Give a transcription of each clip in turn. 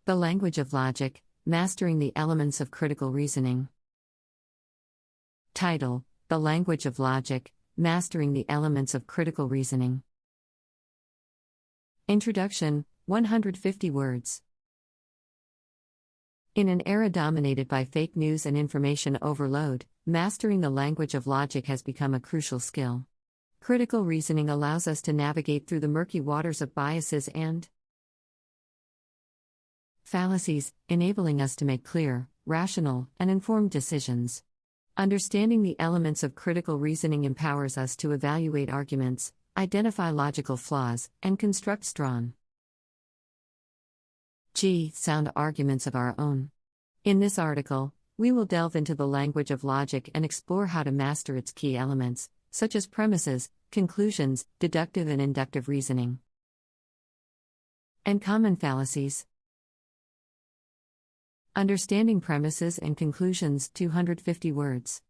The Language of Logic, Mastering the Elements of Critical Reasoning. Title: The Language of Logic, Mastering the Elements of Critical Reasoning. Introduction, 150 words. In an era dominated by fake news and information overload, mastering the language of logic has become a crucial skill. Critical reasoning allows us to navigate through the murky waters of biases and fallacies, enabling us to make clear, rational, and informed decisions. Understanding the elements of critical reasoning empowers us to evaluate arguments, identify logical flaws, and construct strong, sound arguments of our own. In this article, we will delve into the language of logic and explore how to master its key elements, such as premises, conclusions, deductive and inductive reasoning, and common fallacies. Understanding premises and conclusions, 250 words.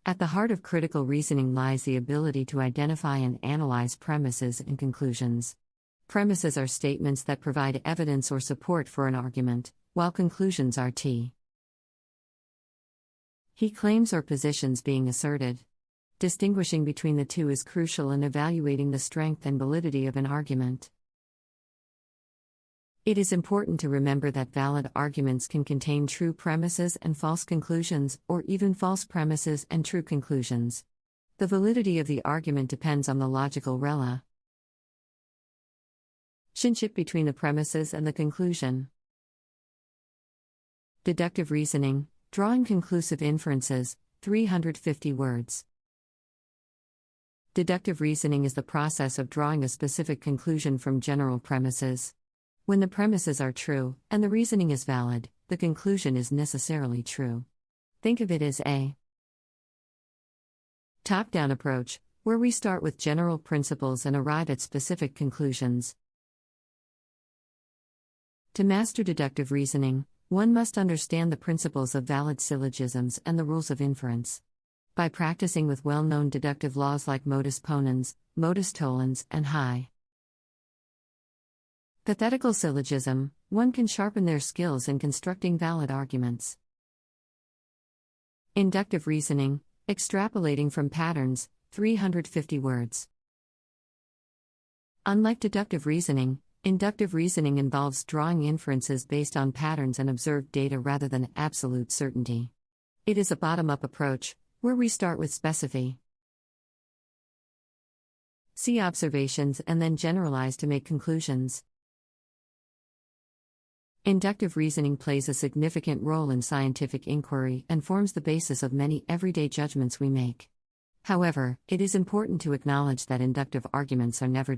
At the heart of critical reasoning lies the ability to identify and analyze premises and conclusions. Premises are statements that provide evidence or support for an argument, while conclusions are key claims or positions being asserted. Distinguishing between the two is crucial in evaluating the strength and validity of an argument. It is important to remember that valid arguments can contain true premises and false conclusions, or even false premises and true conclusions. The validity of the argument depends on the logical relationship between the premises and the conclusion. Deductive reasoning, drawing conclusive inferences, 350 words. Deductive reasoning is the process of drawing a specific conclusion from general premises. When the premises are true, and the reasoning is valid, the conclusion is necessarily true. Think of it as a top-down approach, where we start with general principles and arrive at specific conclusions. To master deductive reasoning, one must understand the principles of valid syllogisms and the rules of inference. By practicing with well-known deductive laws like modus ponens, modus tollens, and hypothetical syllogism, one can sharpen their skills in constructing valid arguments. Inductive reasoning, extrapolating from patterns, 350 words. Unlike deductive reasoning, inductive reasoning involves drawing inferences based on patterns and observed data rather than absolute certainty. It is a bottom-up approach, where we start with specificity, see observations, and then generalize to make conclusions. Inductive reasoning plays a significant role in scientific inquiry and forms the basis of many everyday judgments we make. However, it is important to acknowledge that inductive arguments are never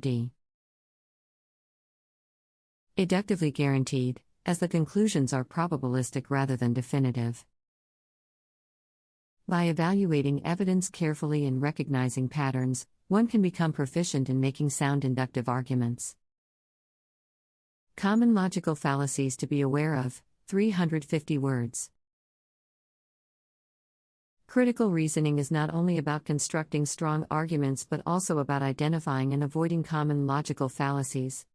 deductively guaranteed, as the conclusions are probabilistic rather than definitive. By evaluating evidence carefully and recognizing patterns, one can become proficient in making sound inductive arguments. Common logical fallacies to be aware of, 350 words. Critical reasoning is not only about constructing strong arguments but also about identifying and avoiding common logical fallacies.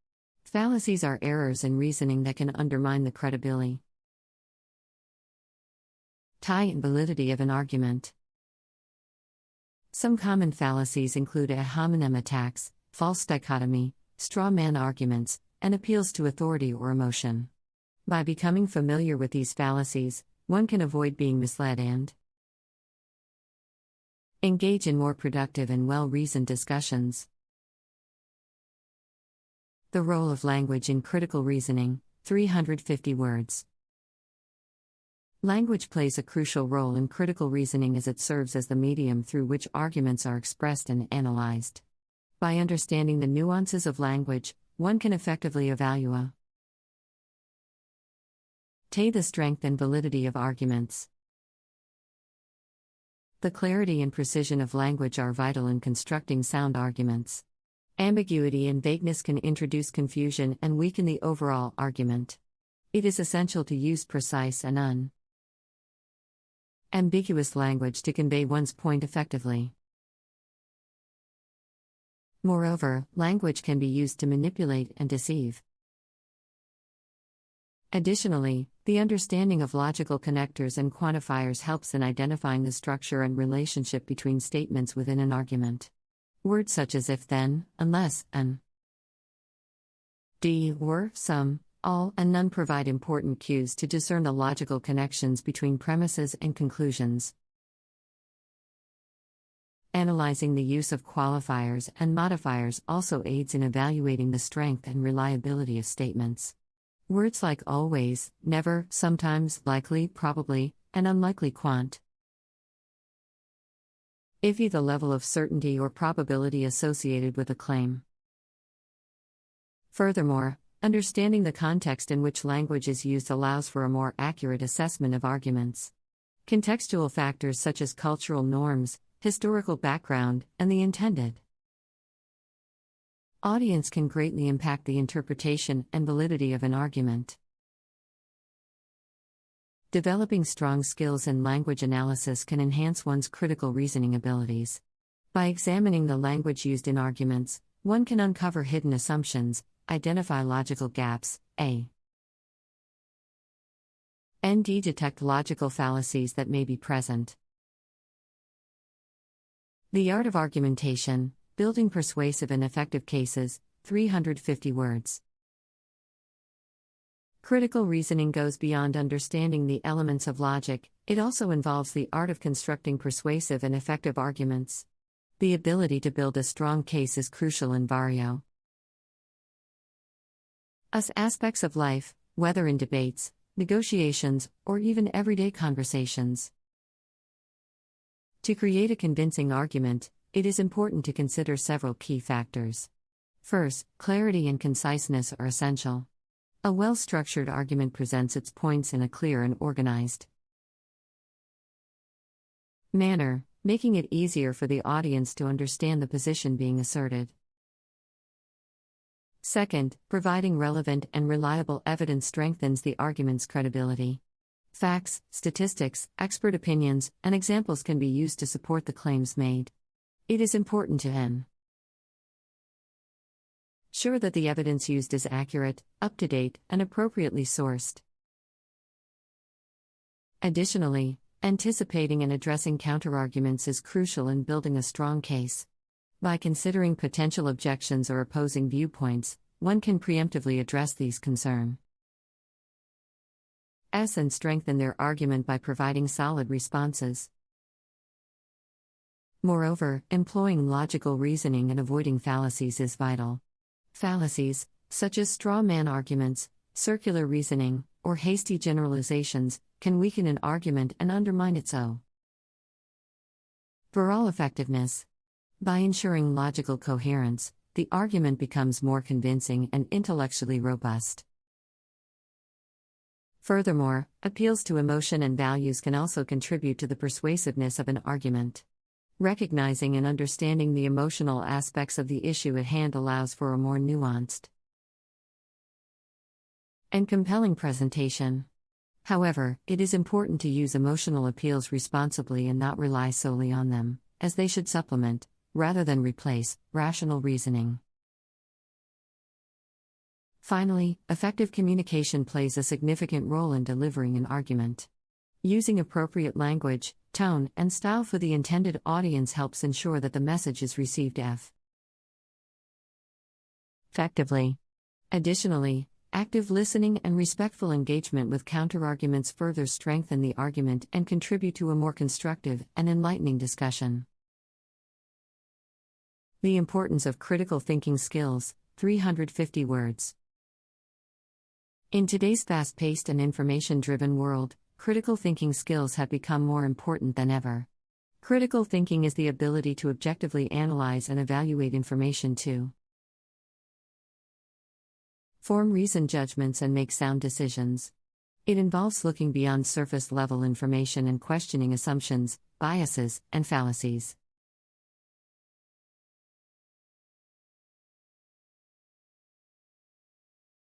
Fallacies are errors in reasoning that can undermine the credibility and validity of an argument. Some common fallacies include ad hominem attacks, false dichotomy, straw man arguments, and appeals to authority or emotion. By becoming familiar with these fallacies, one can avoid being misled and engage in more productive and well-reasoned discussions. The role of language in critical reasoning, 350 words. Language plays a crucial role in critical reasoning as it serves as the medium through which arguments are expressed and analyzed. By understanding the nuances of language, one can effectively evaluate the strength and validity of arguments. The clarity and precision of language are vital in constructing sound arguments. Ambiguity and vagueness can introduce confusion and weaken the overall argument. It is essential to use precise and unambiguous language to convey one's point effectively. Moreover, language can be used to manipulate and deceive. Additionally, the understanding of logical connectors and quantifiers helps in identifying the structure and relationship between statements within an argument. Words such as if then, unless, and were, some, all, and none provide important cues to discern the logical connections between premises and conclusions. Analyzing the use of qualifiers and modifiers also aids in evaluating the strength and reliability of statements. Words like always, never, sometimes, likely, probably, and unlikely quantify the level of certainty or probability associated with a claim. Furthermore, understanding the context in which language is used allows for a more accurate assessment of arguments. Contextual factors such as cultural norms, historical background, and the intended audience can greatly impact the interpretation and validity of an argument. Developing strong skills in language analysis can enhance one's critical reasoning abilities. By examining the language used in arguments, one can uncover hidden assumptions, identify logical gaps, and detect logical fallacies that may be present. The Art of Argumentation, Building Persuasive and Effective Cases, 350 words. Critical reasoning goes beyond understanding the elements of logic, it also involves the art of constructing persuasive and effective arguments. The ability to build a strong case is crucial in various aspects of life, whether in debates, negotiations, or even everyday conversations. To create a convincing argument, it is important to consider several key factors. First, clarity and conciseness are essential. A well-structured argument presents its points in a clear and organized manner, making it easier for the audience to understand the position being asserted. Second, providing relevant and reliable evidence strengthens the argument's credibility. Facts, statistics, expert opinions, and examples can be used to support the claims made. It is important to ensure that the evidence used is accurate, up-to-date, and appropriately sourced. Additionally, anticipating and addressing counterarguments is crucial in building a strong case. By considering potential objections or opposing viewpoints, one can preemptively address these concerns and strengthen their argument by providing solid responses. Moreover, employing logical reasoning and avoiding fallacies is vital. Fallacies, such as straw man arguments, circular reasoning, or hasty generalizations, can weaken an argument and undermine its overall effectiveness. By ensuring logical coherence, the argument becomes more convincing and intellectually robust. Furthermore, appeals to emotion and values can also contribute to the persuasiveness of an argument. Recognizing and understanding the emotional aspects of the issue at hand allows for a more nuanced and compelling presentation. However, it is important to use emotional appeals responsibly and not rely solely on them, as they should supplement, rather than replace, rational reasoning. Finally, effective communication plays a significant role in delivering an argument. Using appropriate language, tone, and style for the intended audience helps ensure that the message is received effectively. Additionally, active listening and respectful engagement with counterarguments further strengthen the argument and contribute to a more constructive and enlightening discussion. The importance of critical thinking skills, 350 words. In today's fast-paced and information-driven world, critical thinking skills have become more important than ever. Critical thinking is the ability to objectively analyze and evaluate information to form reasoned judgments and make sound decisions. It involves looking beyond surface-level information and questioning assumptions, biases, and fallacies.